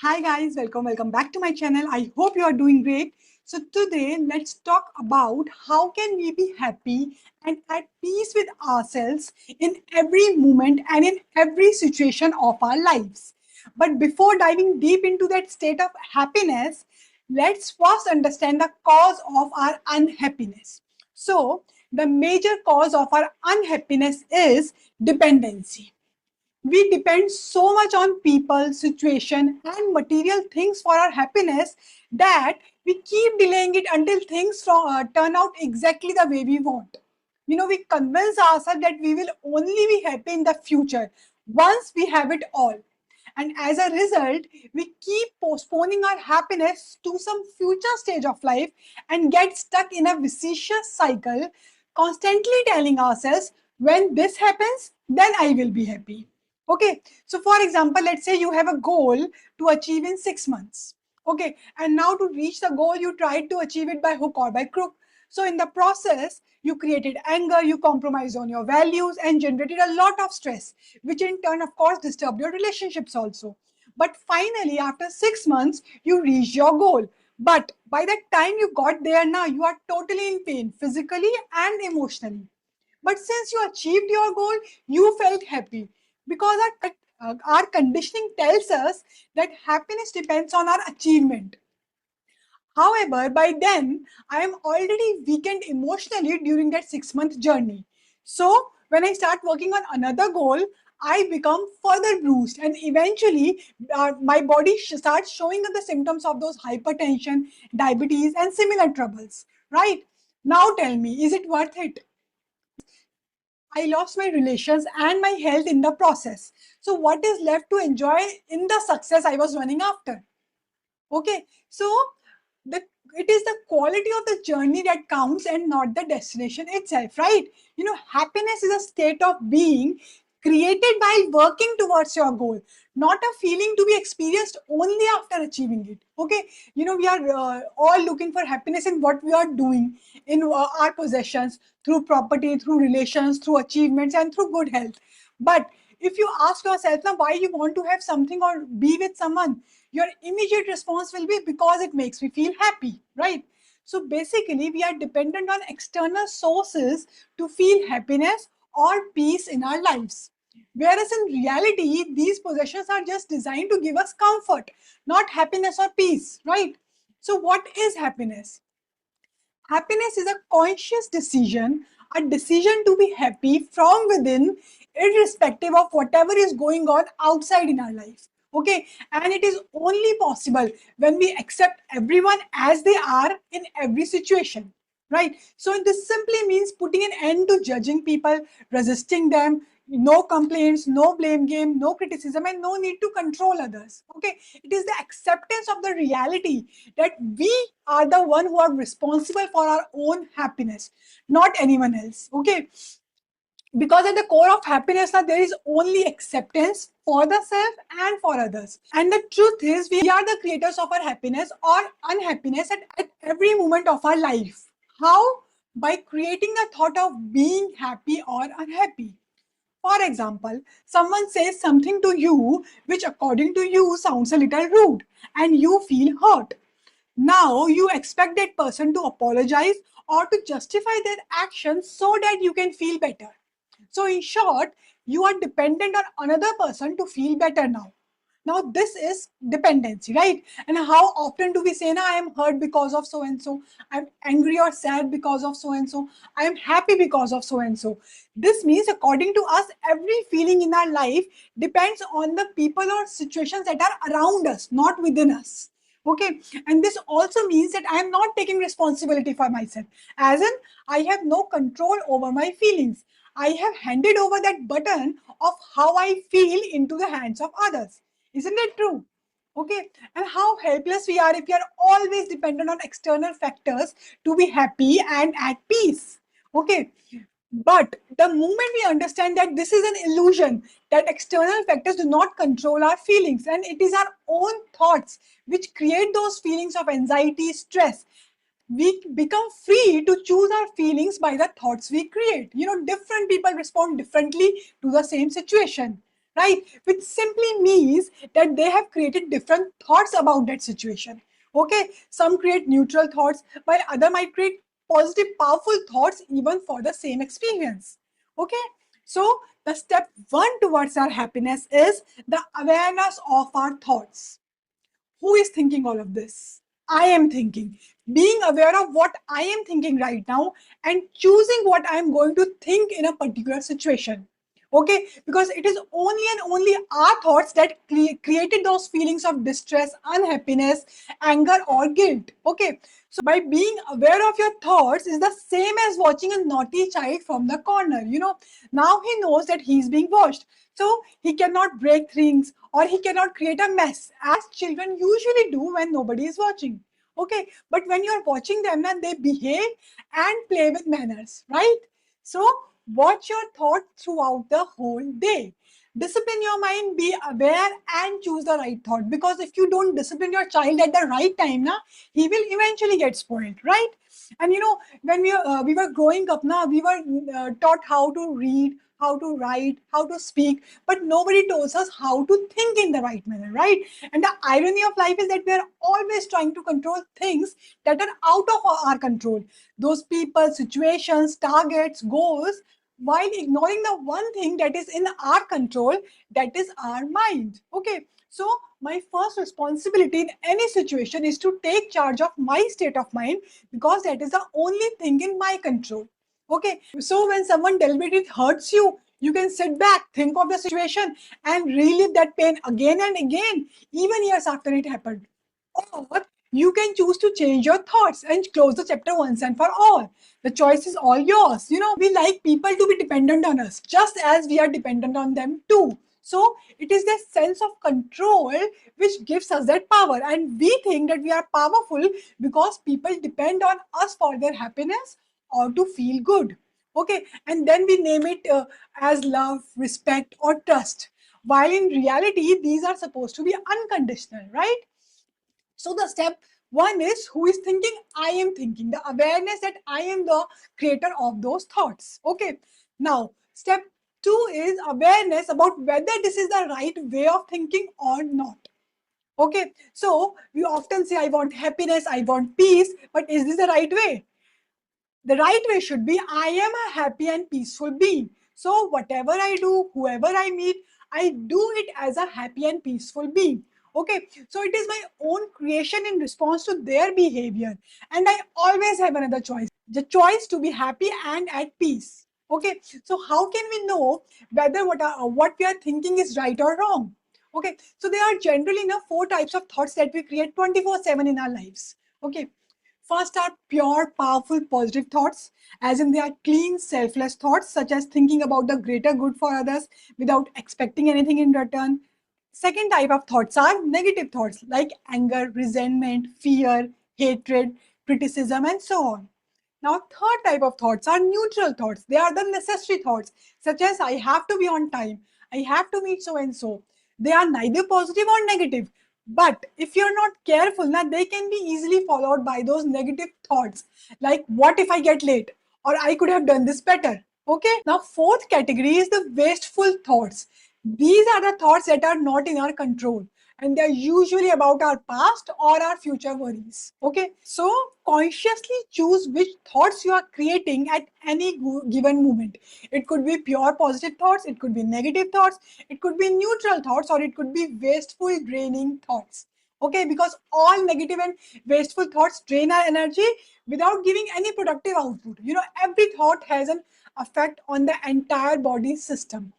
Hi guys, welcome back to my channel. I hope you are doing great. So today let's talk about how can we be happy and at peace with ourselves in every moment and in every situation of our lives. But before diving deep into that state of happiness, let's first understand the cause of our unhappiness. So the major cause of our unhappiness is dependency. We depend so much on people, situation, and material things for our happiness that we keep delaying it until things turn out exactly the way we want. We convince ourselves that we will only be happy in the future once we have it all. And as a result, we keep postponing our happiness to some future stage of life and get stuck in a vicious cycle, constantly telling ourselves, when this happens, then I will be happy. Okay, so for example, let's say you have a goal to achieve in 6 months. Okay, and now to reach the goal, you tried to achieve it by hook or by crook. So in the process, you created anger, you compromised on your values, and generated a lot of stress, which in turn, of course, disturbed your relationships also. But finally, after 6 months, you reached your goal. But by the time you got there, now you are totally in pain, physically and emotionally. But since you achieved your goal, you felt happy because our conditioning tells us that happiness depends on our achievement. However, by then, I am already weakened emotionally during that 6 month journey. So, when I start working on another goal, I become further bruised, and eventually, my body starts showing the symptoms of those hypertension, diabetes, and similar troubles. Right? Now, tell me, is it worth it? I lost my relations and my health in the process. So, what is left to enjoy in the success I was running after? Okay, so the it is the quality of the journey that counts and not the destination itself, right? Happiness is a state of being created while working towards your goal, not a feeling to be experienced only after achieving it. Okay, we are all looking for happiness in what we are doing, in our possessions, through property, through relations, through achievements, and through good health. But if you ask yourself now why you want to have something or be with someone, your immediate response will be because it makes me feel happy, right? So basically, we are dependent on external sources to feel happiness or peace in our lives. Whereas in reality, these possessions are just designed to give us comfort, not happiness or peace, right? So, what is happiness? Happiness is a conscious decision, a decision to be happy from within, irrespective of whatever is going on outside in our life. Okay, and it is only possible when we accept everyone as they are in every situation. Right? So, this simply means putting an end to judging people, resisting them, no complaints, no blame game, no criticism, and no need to control others. Okay, it is the acceptance of the reality that we are the one who are responsible for our own happiness, not anyone else. Okay, because at the core of happiness there is only acceptance for the self and for others. And the truth is, we are the creators of our happiness or unhappiness at every moment of our life. How? By creating the thought of being happy or unhappy. For example, someone says something to you which according to you sounds a little rude and you feel hurt. Now you expect that person to apologize or to justify their actions so that you can feel better. So, in short, you are dependent on another person to feel better now. Now, this is dependency, right? And how often do we say, "I am hurt because of so and so, I'm angry or sad because of so and so, I am happy because of so and so." This means, according to us, every feeling in our life depends on the people or situations that are around us, not within us. Okay, and this also means that I am not taking responsibility for myself, as in, I have no control over my feelings. I have handed over that button of how I feel into the hands of others. Isn't it true? Okay, and how helpless we are if we are always dependent on external factors to be happy and at peace. Okay, but the moment we understand that this is an illusion, that external factors do not control our feelings, and it is our own thoughts which create those feelings of anxiety, stress, we become free to choose our feelings by the thoughts we create. Different people respond differently to the same situation, right? Which simply means that they have created different thoughts about that situation. Okay, some create neutral thoughts, while other might create positive, powerful thoughts even for the same experience. Okay, so the step one towards our happiness is the awareness of our thoughts. Who is thinking all of this? I am thinking. Being aware of what I am thinking right now and choosing what I am going to think in a particular situation. Okay, because it is only and only our thoughts that created those feelings of distress, unhappiness, anger, or guilt. Okay, so by being aware of your thoughts is the same as watching a naughty child from the corner. Now he knows that he's being watched, so he cannot break things or he cannot create a mess as children usually do when nobody is watching. Okay, but when you're watching them, now they behave and play with manners, right? So watch your thoughts throughout the whole day. Discipline your mind, be aware, and choose the right thought. Because if you don't discipline your child at the right time, na, he will eventually get spoiled, right? And when we were growing up, now we were taught how to read, how to write, how to speak, but nobody tells us how to think in the right manner, right? And the irony of life is that we are always trying to control things that are out of our control. Those people, situations, targets, goals, while ignoring the one thing that is in our control, that is our mind. Okay, so my first responsibility in any situation is to take charge of my state of mind, because that is the only thing in my control. Okay, so when someone deliberately hurts you, you can sit back, think of the situation, and relive that pain again and again, even years after it happened. Or you can choose to change your thoughts and close the chapter once and for all. The choice is all yours. We like people to be dependent on us, just as we are dependent on them too. So it is this sense of control which gives us that power. And we think that we are powerful because people depend on us for their happiness or to feel good. Okay. And then we name it as love, respect, or trust. While in reality, these are supposed to be unconditional, right? So the step one is who is thinking? I am thinking. The awareness that I am the creator of those thoughts. Okay. Now, step two is awareness about whether this is the right way of thinking or not. Okay. So we often say, I want happiness, I want peace, but is this the right way? The right way should be, I am a happy and peaceful being. So whatever I do, whoever I meet, I do it as a happy and peaceful being. Okay, so it is my own creation in response to their behavior, and I always have another choice, the choice to be happy and at peace. Okay, so how can we know whether what we are thinking is right or wrong? Okay, so there are generally four types of thoughts that we create 24/7 in our lives. Okay, first are pure, powerful, positive thoughts, as in they are clean, selfless thoughts, such as thinking about the greater good for others without expecting anything in return. Second type of thoughts are negative thoughts like anger, resentment, fear, hatred, criticism, and so on. Now, third type of thoughts are neutral thoughts. They are the necessary thoughts, such as I have to be on time, I have to meet so and so. They are neither positive or negative. But if you're not careful, now they can be easily followed by those negative thoughts, like what if I get late? Or I could have done this better. Okay. Now, fourth category is the wasteful thoughts. These are the thoughts that are not in our control, and they're usually about our past or our future worries. Okay, so consciously choose which thoughts you are creating at any given moment. It could be pure positive thoughts, it could be negative thoughts, it could be neutral thoughts, or it could be wasteful, draining thoughts. Okay, because all negative and wasteful thoughts drain our energy without giving any productive output. Every thought has an effect on the entire body system.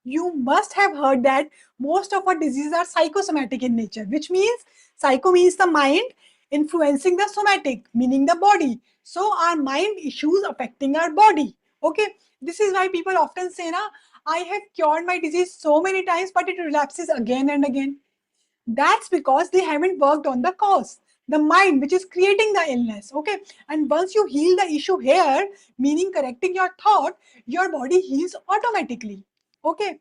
You must have heard that most of our diseases are psychosomatic in nature, which means psycho means the mind influencing the somatic, meaning the body. So our mind issues affecting our body. Okay, this is why people often say, "Na, I have cured my disease so many times, but it relapses again and again." That's because they haven't worked on the cause, the mind, which is creating the illness. Okay, and once you heal the issue here, meaning correcting your thought, your body heals automatically. Okay,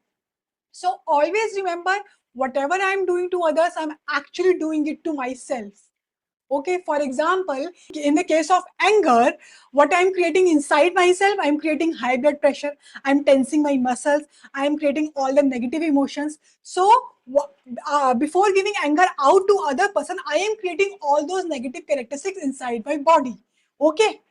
so always remember, whatever I'm doing to others, I'm actually doing it to myself. Okay, for example, in the case of anger, what I'm creating inside myself, I'm creating high blood pressure, I'm tensing my muscles, I'm creating all the negative emotions. So before giving anger out to other person, I am creating all those negative characteristics inside my body. Okay,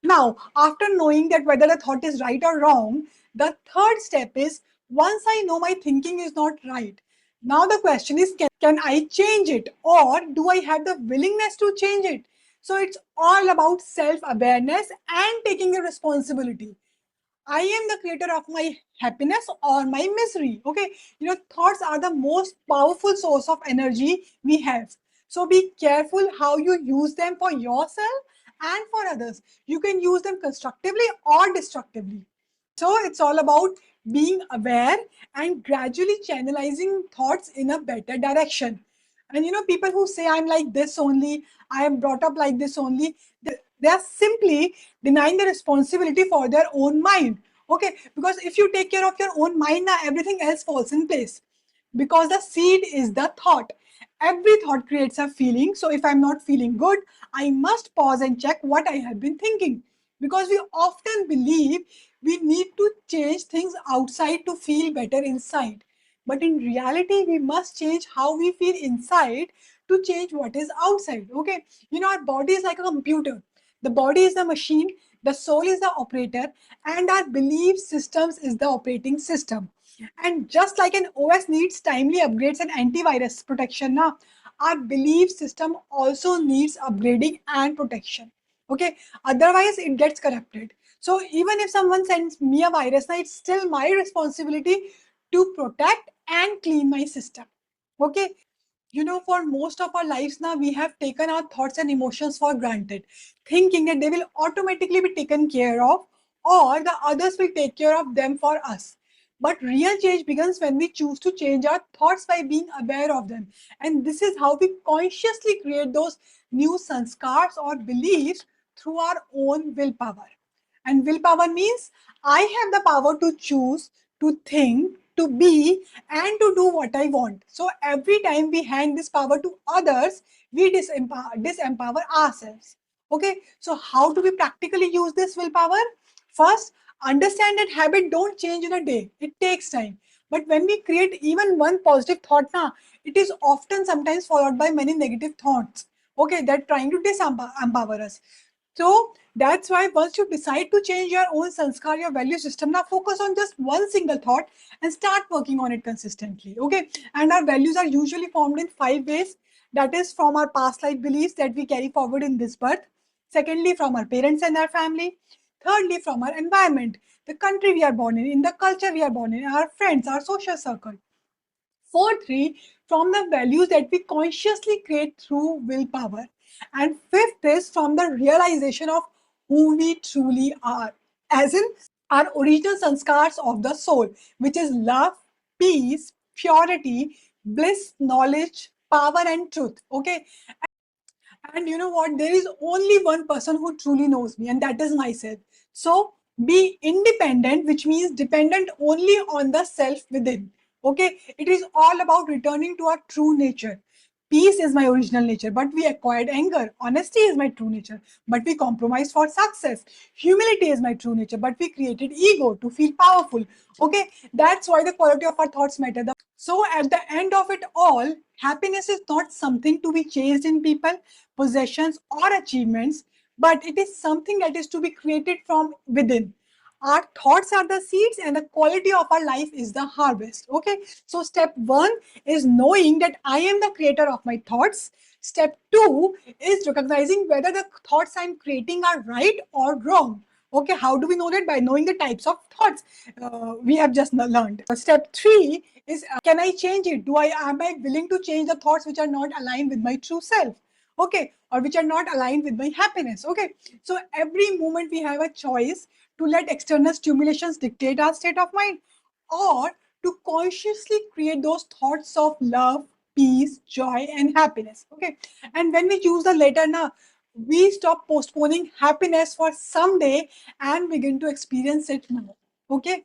now, after knowing that whether the thought is right or wrong, the third step is, once I know my thinking is not right, now the question is, can I change it, or do I have the willingness to change it? So it's all about self-awareness and taking a responsibility. I am the creator of my happiness or my misery. Okay, thoughts are the most powerful source of energy we have. So be careful how you use them for yourself and for others. You can use them constructively or destructively. So it's all about being aware and gradually channelizing thoughts in a better direction. And people who say, I'm like this only, I am brought up like this only, they are simply denying the responsibility for their own mind. Okay, because if you take care of your own mind, now everything else falls in place. Because the seed is the thought. Every thought creates a feeling. So if I'm not feeling good, I must pause and check what I have been thinking. Because we often believe we need to change things outside to feel better inside. But in reality, we must change how we feel inside to change what is outside. Okay, our body is like a computer. The body is the machine, the soul is the operator, and our belief systems is the operating system. And just like an OS needs timely upgrades and antivirus protection, now our belief system also needs upgrading and protection. Okay, otherwise it gets corrupted. So even if someone sends me a virus, now it's still my responsibility to protect and clean my system. Okay, for most of our lives now, we have taken our thoughts and emotions for granted, thinking that they will automatically be taken care of or the others will take care of them for us. But real change begins when we choose to change our thoughts by being aware of them. And this is how we consciously create those new sanskars or beliefs through our own willpower. And willpower means I have the power to choose, to think, to be, and to do what I want. So every time we hand this power to others, we disempower ourselves. Okay, so how do we practically use this willpower? First, understand that habit don't change in a day. It takes time. But when we create even one positive thought now, it is often sometimes followed by many negative thoughts. Okay, that trying to disempower us. So that's why once you decide to change your own sanskar, your value system, now focus on just one single thought and start working on it consistently. Okay. And our values are usually formed in 5 ways. That is from our past life beliefs that we carry forward in this birth. Secondly, from our parents and our family. Thirdly, from our environment, the country we are born in the culture we are born in, our friends, our social circle. Fourthly, from the values that we consciously create through willpower. And fifth is from the realization of who we truly are, as in our original sanskars of the soul, which is love, peace, purity, bliss, knowledge, power, and truth. Okay. And you know what? There is only one person who truly knows me, and that is myself. So be independent, which means dependent only on the self within. Okay, it is all about returning to our true nature. Peace is my original nature, but we acquired anger. Honesty is my true nature, but we compromised for success. Humility is my true nature, but we created ego to feel powerful. Okay, that's why the quality of our thoughts matter. So, at the end of it all, happiness is not something to be chased in people, possessions, or achievements, but it is something that is to be created from within. Our thoughts are the seeds, and the quality of our life is the harvest. Okay, so step one is knowing that I am the creator of my thoughts. Step two is recognizing whether the thoughts I'm creating are right or wrong. Okay, how do we know that? By knowing the types of thoughts we have just learned. Step three is can I change it? Am I willing to change the thoughts which are not aligned with my true self? Okay, or which are not aligned with my happiness. Okay, so every moment we have a choice to let external stimulations dictate our state of mind, or to consciously create those thoughts of love, peace, joy, and happiness. Okay, and when we choose the latter now, we stop postponing happiness for someday and begin to experience it more. Okay,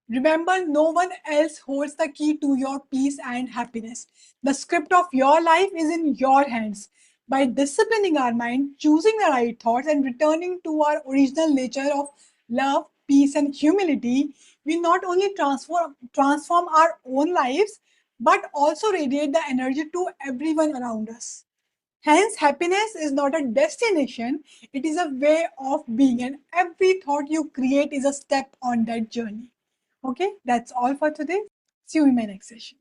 remember, no one else holds the key to your peace and happiness. The script of your life is in your hands. By disciplining our mind, choosing the right thoughts, and returning to our original nature of love, peace, and humility, we not only transform our own lives, but also radiate the energy to everyone around us. Hence, happiness is not a destination, it is a way of being, and every thought you create is a step on that journey. Okay, that's all for today. See you in my next session.